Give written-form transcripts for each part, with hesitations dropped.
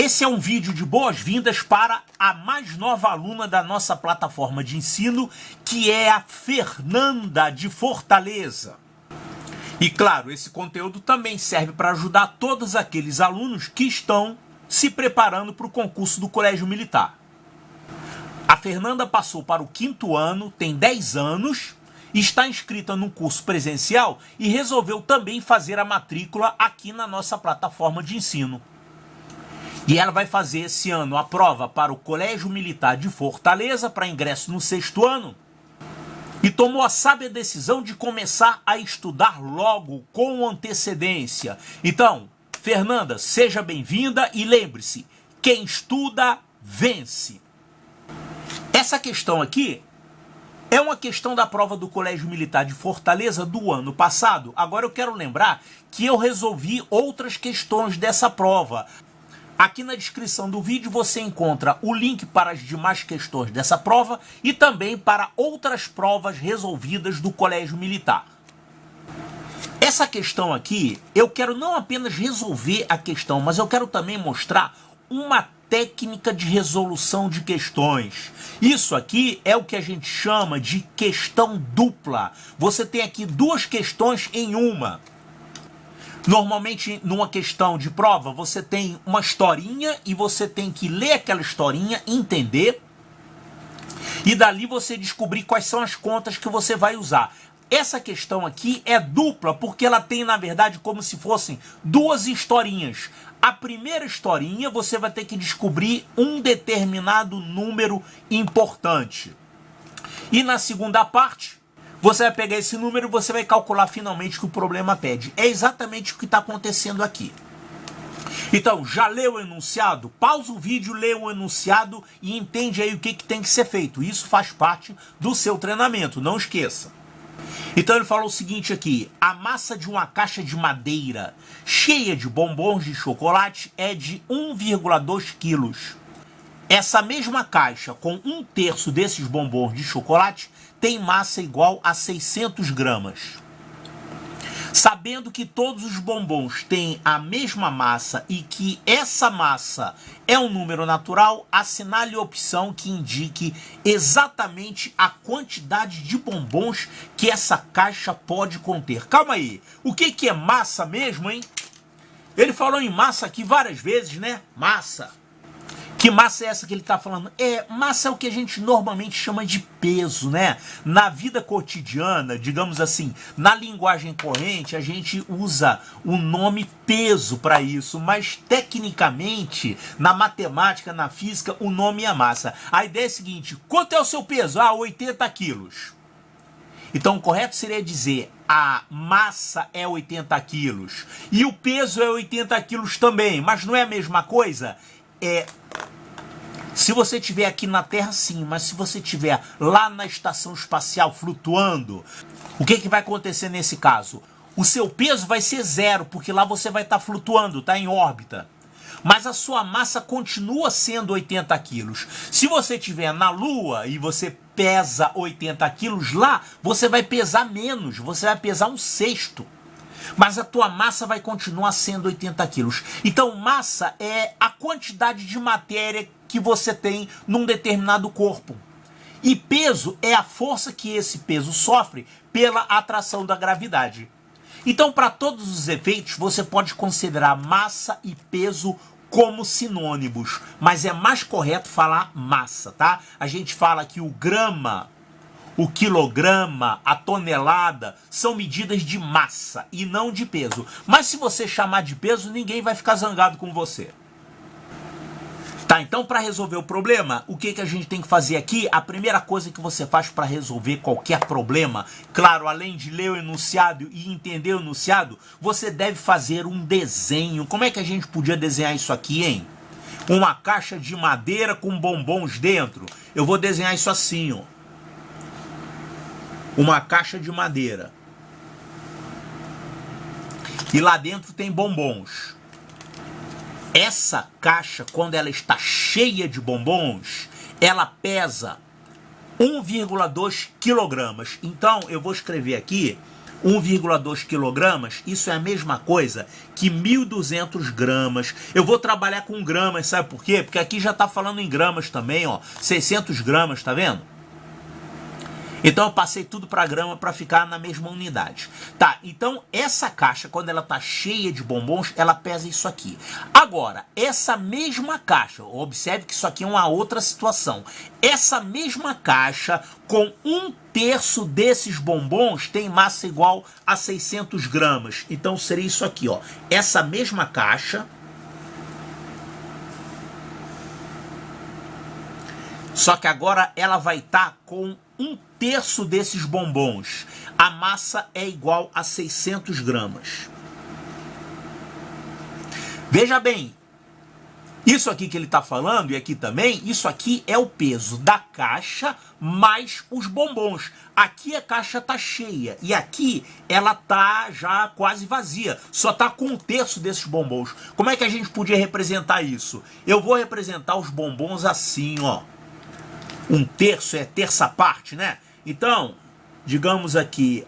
Esse é um vídeo de boas-vindas para a mais nova aluna da nossa plataforma de ensino, que é a Fernanda de Fortaleza. E claro, esse conteúdo também serve para ajudar todos aqueles alunos que estão se preparando para o concurso do Colégio Militar. A Fernanda passou para o 5º ano, tem 10 anos, está inscrita num curso presencial e resolveu também fazer a matrícula aqui na nossa plataforma de ensino. E ela vai fazer esse ano a prova para o Colégio Militar de Fortaleza para ingresso no 6º ano. E tomou a sábia decisão de começar a estudar logo, com antecedência. Então, Fernanda, seja bem-vinda e lembre-se, quem estuda, vence. Essa questão aqui é uma questão da prova do Colégio Militar de Fortaleza do ano passado. Agora eu quero lembrar que eu resolvi outras questões dessa prova. Aqui na descrição do vídeo você encontra o link para as demais questões dessa prova e também para outras provas resolvidas do Colégio Militar. Essa questão aqui, eu quero não apenas resolver a questão, mas eu quero também mostrar uma técnica de resolução de questões. Isso aqui é o que a gente chama de questão dupla. Você tem aqui duas questões em uma. Normalmente, numa questão de prova, você tem uma historinha e você tem que ler aquela historinha, entender, e dali você descobrir quais são as contas que você vai usar. Essa questão aqui é dupla, porque ela tem, na verdade, como se fossem duas historinhas. A primeira historinha, você vai ter que descobrir um determinado número importante. E na segunda parte, você vai pegar esse número e você vai calcular finalmente o que o problema pede. É exatamente o que está acontecendo aqui. Então, já leu o enunciado? Pausa o vídeo, lê o enunciado e entende aí o que tem que ser feito. Isso faz parte do seu treinamento, não esqueça. Então ele falou o seguinte aqui: a massa de uma caixa de madeira cheia de bombons de chocolate é de 1,2 quilos. Essa mesma caixa com 1/3 desses bombons de chocolate tem massa igual a 600 gramas. Sabendo que todos os bombons têm a mesma massa e que essa massa é um número natural, assinale a opção que indique exatamente a quantidade de bombons que essa caixa pode conter. Calma aí, o que é massa mesmo, hein? Ele falou em massa aqui várias vezes, né? Massa. Que massa é essa que ele está falando? Massa é o que a gente normalmente chama de peso, né? Na vida cotidiana, digamos assim, na linguagem corrente, a gente usa o nome peso para isso, mas tecnicamente, na matemática, na física, o nome é massa. A ideia é a seguinte: quanto é o seu peso? 80 quilos. Então o correto seria dizer: a massa é 80 quilos e o peso é 80 quilos também, mas não é a mesma coisa? Se você estiver aqui na Terra, sim, mas se você estiver lá na estação espacial flutuando, o que vai acontecer nesse caso? O seu peso vai ser 0, porque lá você vai estar flutuando, está em órbita. Mas a sua massa continua sendo 80 quilos. Se você estiver na Lua e você pesa 80 quilos lá, você vai pesar menos, você vai pesar 1/6. Mas a tua massa vai continuar sendo 80 quilos. Então, massa é a quantidade de matéria que você tem num determinado corpo. E peso é a força que esse peso sofre pela atração da gravidade. Então, para todos os efeitos, você pode considerar massa e peso como sinônimos. Mas é mais correto falar massa, tá? A gente fala que o grama, o quilograma, a tonelada são medidas de massa e não de peso. Mas se você chamar de peso, ninguém vai ficar zangado com você. Tá, então para resolver o problema, o que a gente tem que fazer aqui? A primeira coisa que você faz para resolver qualquer problema, claro, além de ler o enunciado e entender o enunciado, você deve fazer um desenho. Como é que a gente podia desenhar isso aqui, hein? Uma caixa de madeira com bombons dentro. Eu vou desenhar isso assim, ó. Uma caixa de madeira. E lá dentro tem bombons. Essa caixa, quando ela está cheia de bombons, ela pesa 1,2 quilogramas. Então, eu vou escrever aqui 1,2 quilogramas, isso é a mesma coisa que 1.200 gramas. Eu vou trabalhar com gramas, sabe por quê? Porque aqui já está falando em gramas também, ó, 600 gramas, tá vendo? Então eu passei tudo para grama para ficar na mesma unidade. Tá, então essa caixa, quando ela tá cheia de bombons, ela pesa isso aqui. Agora, essa mesma caixa, observe que isso aqui é uma outra situação. Essa mesma caixa, com 1/3 desses bombons, tem massa igual a 600 gramas. Então seria isso aqui, ó. Essa mesma caixa, só que agora ela vai estar com 1/3 desses bombons. A massa é igual a 600 gramas. Veja bem, isso aqui que ele está falando, e aqui também, isso aqui é o peso da caixa mais os bombons. Aqui a caixa está cheia e aqui ela está já quase vazia. Só está com 1/3 desses bombons. Como é que a gente podia representar isso? Eu vou representar os bombons assim, ó. 1/3 é terça parte, né? Então, digamos aqui,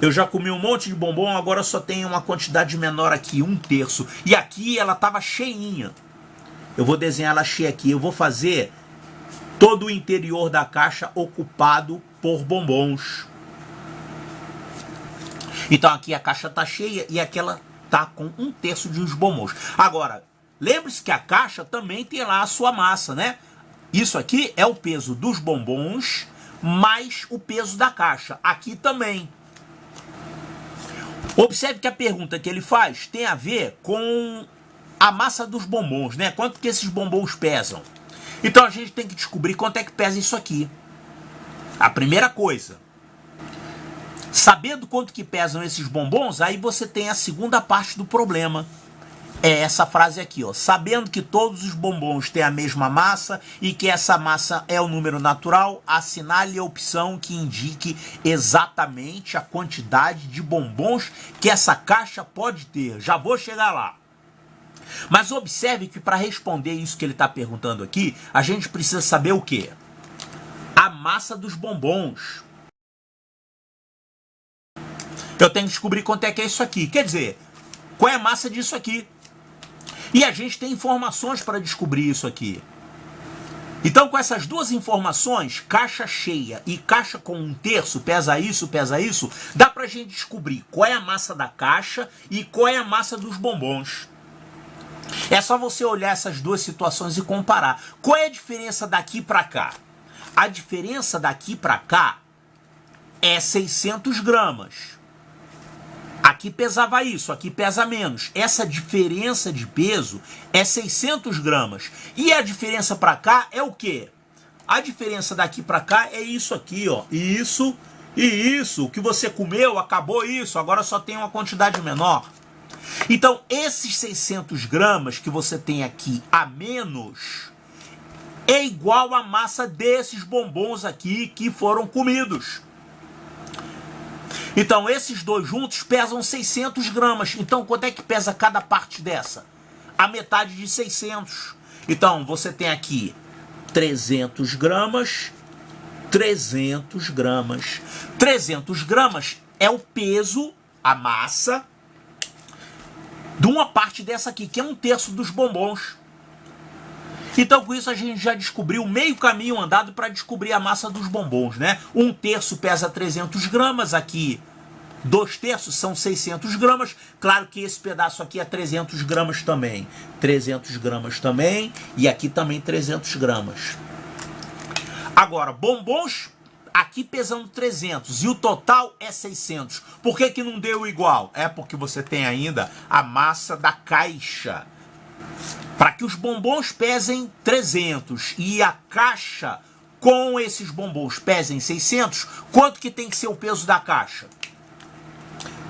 eu já comi um monte de bombom, agora só tem uma quantidade menor aqui, 1/3. E aqui ela estava cheinha. Eu vou desenhar ela cheia aqui. Eu vou fazer todo o interior da caixa ocupado por bombons. Então aqui a caixa está cheia e aqui ela está com 1/3 dos bombons. Agora, lembre-se que a caixa também tem lá a sua massa, né? Isso aqui é o peso dos bombons mais o peso da caixa. Aqui também. Observe que a pergunta que ele faz tem a ver com a massa dos bombons, né? Quanto que esses bombons pesam? Então a gente tem que descobrir quanto é que pesa isso aqui. A primeira coisa. Sabendo quanto que pesam esses bombons, aí você tem a segunda parte do problema. É essa frase aqui, ó. Sabendo que todos os bombons têm a mesma massa e que essa massa é o número natural, assinale a opção que indique exatamente a quantidade de bombons que essa caixa pode ter. Já vou chegar lá. Mas observe que para responder isso que ele está perguntando aqui, a gente precisa saber o quê? A massa dos bombons. Eu tenho que descobrir quanto é que é isso aqui. Quer dizer, qual é a massa disso aqui? E a gente tem informações para descobrir isso aqui. Então, com essas duas informações, caixa cheia e caixa com 1/3, pesa isso, dá para a gente descobrir qual é a massa da caixa e qual é a massa dos bombons. É só você olhar essas duas situações e comparar. Qual é a diferença daqui para cá? A diferença daqui para cá é 600 gramas. Aqui pesava isso, aqui pesa menos. Essa diferença de peso é 600 gramas. E a diferença para cá é o quê? A diferença daqui para cá é isso aqui, ó. Isso e isso. O que você comeu, acabou isso. Agora só tem uma quantidade menor. Então, esses 600 gramas que você tem aqui a menos é igual à massa desses bombons aqui que foram comidos. Então, esses dois juntos pesam 600 gramas. Então, quanto é que pesa cada parte dessa? A metade de 600. Então, você tem aqui 300 gramas, 300 gramas. 300 gramas é o peso, a massa, de uma parte dessa aqui, que é 1/3 dos bombons. Então, com isso, a gente já descobriu meio caminho andado para descobrir a massa dos bombons, né? 1/3 pesa 300 gramas, aqui 2/3 são 600 gramas. Claro que esse pedaço aqui é 300 gramas também. 300 gramas também, e aqui também 300 gramas. Agora, bombons, aqui pesando 300, e o total é 600. Por que que não deu igual? É porque você tem ainda a massa da caixa. Para que os bombons pesem 300 e a caixa com esses bombons pesem 600, quanto que tem que ser o peso da caixa?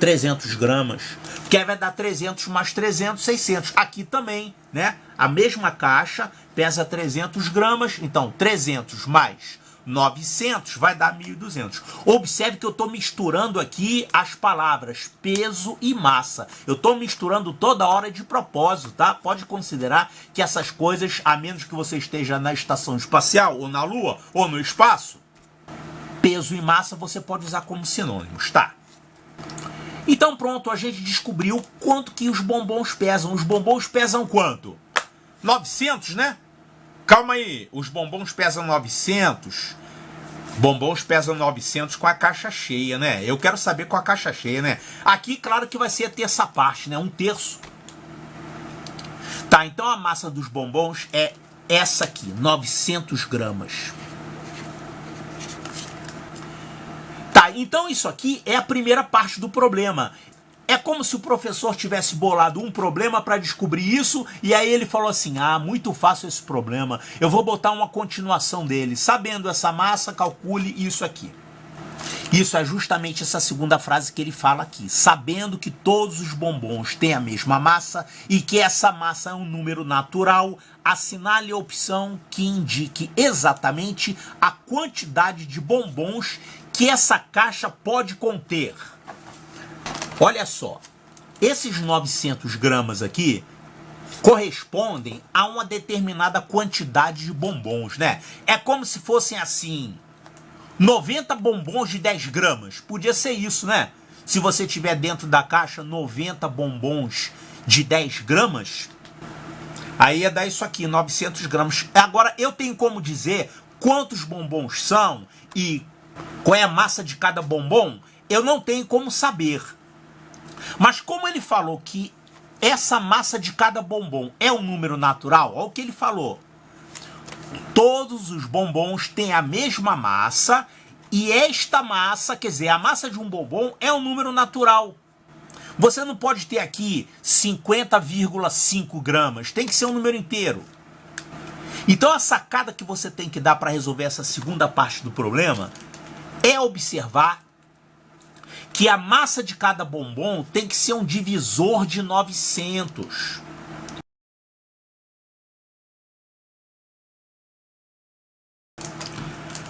300 gramas. Que aí vai dar 300 mais 300, 600. Aqui também, né? A mesma caixa pesa 300 gramas, então 300 mais 900 vai dar 1.200. Observe que eu estou misturando aqui as palavras peso e massa. Eu estou misturando toda hora de propósito, tá? Pode considerar que essas coisas, a menos que você esteja na estação espacial, ou na Lua, ou no espaço, peso e massa você pode usar como sinônimos, tá? Então pronto, a gente descobriu quanto que os bombons pesam. Os bombons pesam quanto? 900, né? Calma aí, os bombons pesam 900. Bombons pesam 900 com a caixa cheia, né? Eu quero saber com a caixa cheia, né? Aqui, claro que vai ser a terça parte, né? 1/3. Tá, então a massa dos bombons é essa aqui, 900 gramas. Tá, então isso aqui é a primeira parte do problema. É como se o professor tivesse bolado um problema para descobrir isso, e aí ele falou assim, ah, muito fácil esse problema, eu vou botar uma continuação dele. Sabendo essa massa, calcule isso aqui. Isso é justamente essa segunda frase que ele fala aqui. Sabendo que todos os bombons têm a mesma massa e que essa massa é um número natural, assinale a opção que indique exatamente a quantidade de bombons que essa caixa pode conter. Olha só, esses 900 gramas aqui correspondem a uma determinada quantidade de bombons, né? É como se fossem assim, 90 bombons de 10 gramas. Podia ser isso, né? Se você tiver dentro da caixa 90 bombons de 10 gramas, aí ia dar isso aqui, 900 gramas. Agora, eu tenho como dizer quantos bombons são e qual é a massa de cada bombom? Eu não tenho como saber. Mas como ele falou que essa massa de cada bombom é um número natural, olha o que ele falou. Todos os bombons têm a mesma massa e esta massa, quer dizer, a massa de um bombom é um número natural. Você não pode ter aqui 50,5 gramas, tem que ser um número inteiro. Então a sacada que você tem que dar para resolver essa segunda parte do problema é observar que a massa de cada bombom tem que ser um divisor de 900.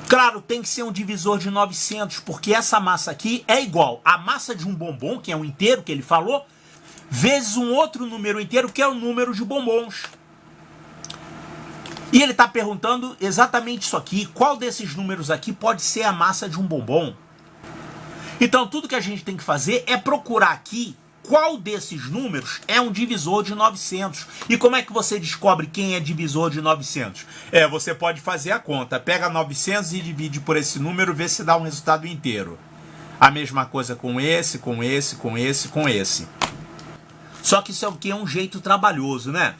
Claro, tem que ser um divisor de 900, porque essa massa aqui é igual a massa de um bombom, que é um inteiro que ele falou, vezes um outro número inteiro, que é o número de bombons. E ele está perguntando exatamente isso aqui, qual desses números aqui pode ser a massa de um bombom? Então, tudo que a gente tem que fazer é procurar aqui qual desses números é um divisor de 900. E como é que você descobre quem é divisor de 900? Você pode fazer a conta. Pega 900 e divide por esse número, vê se dá um resultado inteiro. A mesma coisa com esse, com esse, com esse, com esse. Só que isso é o que? É um jeito trabalhoso, né?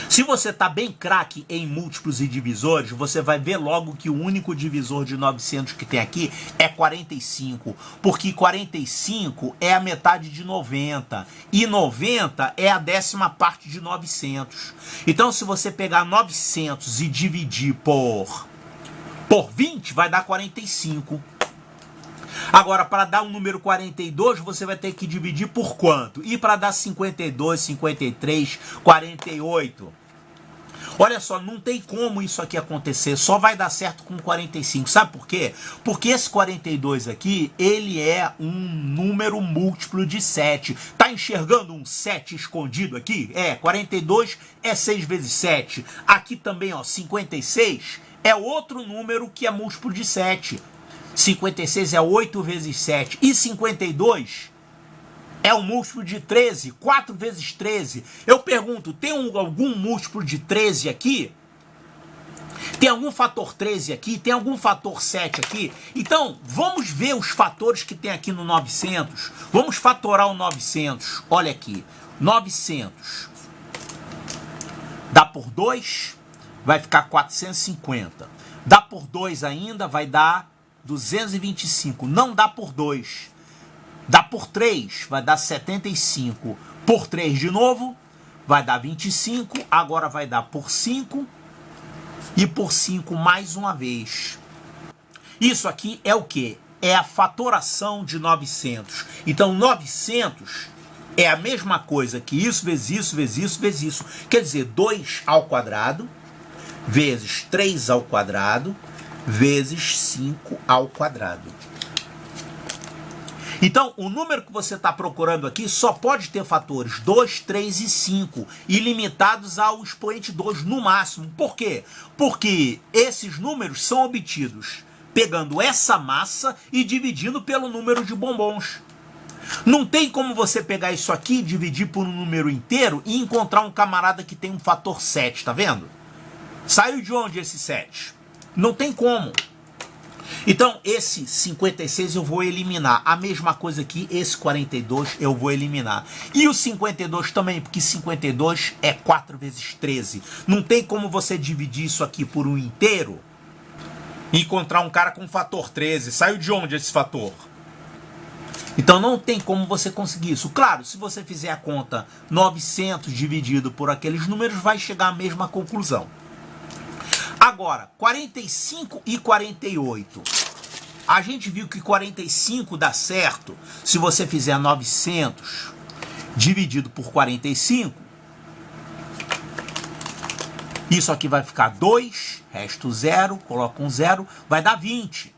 Se você está bem craque em múltiplos e divisores, você vai ver logo que o único divisor de 900 que tem aqui é 45. Porque 45 é a metade de 90. E 90 é a 10ª parte de 900. Então, se você pegar 900 e dividir por 20, vai dar 45. Agora, para dar um número 42, você vai ter que dividir por quanto? E para dar 52, 53, 48? Olha só, não tem como isso aqui acontecer, só vai dar certo com 45. Sabe por quê? Porque esse 42 aqui, ele é um número múltiplo de 7. Tá enxergando um 7 escondido aqui? 42 é 6 vezes 7. Aqui também, ó, 56 é outro número que é múltiplo de 7. 56 é 8 vezes 7. E 52 é um múltiplo de 13. 4 vezes 13. Eu pergunto, tem algum múltiplo de 13 aqui? Tem algum fator 13 aqui? Tem algum fator 7 aqui? Então, vamos ver os fatores que tem aqui no 900. Vamos fatorar o 900. Olha aqui. 900 dá por 2, vai ficar 450. Dá por 2 ainda, vai dar 225. Não dá por 2. Dá por 3, vai dar 75. Por 3 de novo, vai dar 25. Agora vai dar por 5. E por 5 mais uma vez. Isso aqui é o quê? É a fatoração de 900. Então, 900 é a mesma coisa que isso, vezes isso, vezes isso, vezes isso. Quer dizer, 2 ao quadrado, vezes 3 ao quadrado, vezes 5 ao quadrado. Então, o número que você está procurando aqui só pode ter fatores 2, 3 e 5, ilimitados ao expoente 2 no máximo. Por quê? Porque esses números são obtidos pegando essa massa e dividindo pelo número de bombons. Não tem como você pegar isso aqui, dividir por um número inteiro e encontrar um camarada que tem um fator 7, tá vendo? Saiu de onde esse 7? Não tem como. Então, esse 56 eu vou eliminar. A mesma coisa aqui, esse 42 eu vou eliminar. E o 52 também, porque 52 é 4 vezes 13. Não tem como você dividir isso aqui por um inteiro e encontrar um cara com fator 13. Saiu de onde esse fator? Então não tem como você conseguir isso. Claro, se você fizer a conta 900 dividido por aqueles números, vai chegar à mesma conclusão. Agora, 45 e 48. A gente viu que 45 dá certo se você fizer 900 dividido por 45. Isso aqui vai ficar 2, resto 0, coloca um 0, vai dar 20.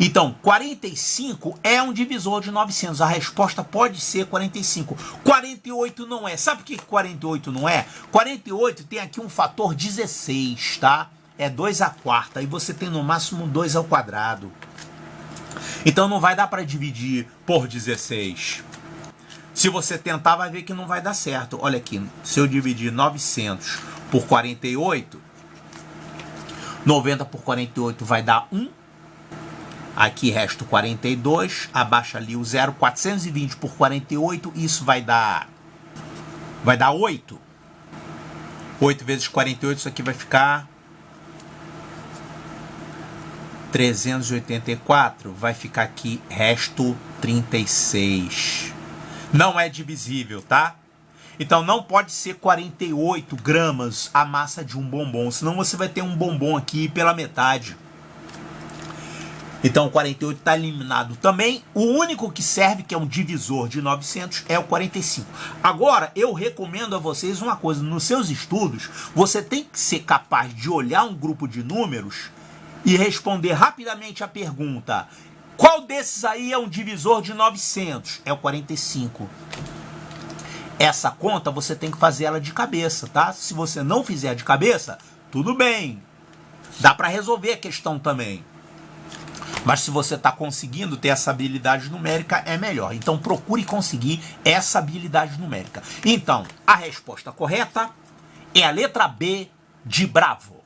Então, 45 é um divisor de 900. A resposta pode ser 45. 48 não é. Sabe por que 48 não é? 48 tem aqui um fator 16, tá? É 2 à quarta. E você tem no máximo 2 ao quadrado. Então não vai dar para dividir por 16. Se você tentar, vai ver que não vai dar certo. Olha aqui, se eu dividir 900 por 48, 90 por 48 vai dar 1. Aqui resta 42, abaixa ali o 0, 420 por 48, isso vai dar 8. 8 vezes 48, isso aqui vai ficar 384, vai ficar aqui resto 36. Não é divisível, tá? Então não pode ser 48 gramas a massa de um bombom, senão você vai ter um bombom aqui pela metade. Então o 48 está eliminado também. O único que serve, que é um divisor de 900, é o 45. Agora, eu recomendo a vocês uma coisa. Nos seus estudos, você tem que ser capaz de olhar um grupo de números e responder rapidamente a pergunta: qual desses aí é um divisor de 900? É o 45. Essa conta você tem que fazer ela de cabeça, tá? Se você não fizer de cabeça, tudo bem. Dá para resolver a questão também. Mas se você está conseguindo ter essa habilidade numérica, é melhor. Então procure conseguir essa habilidade numérica. Então, a resposta correta é a letra B de Bravo.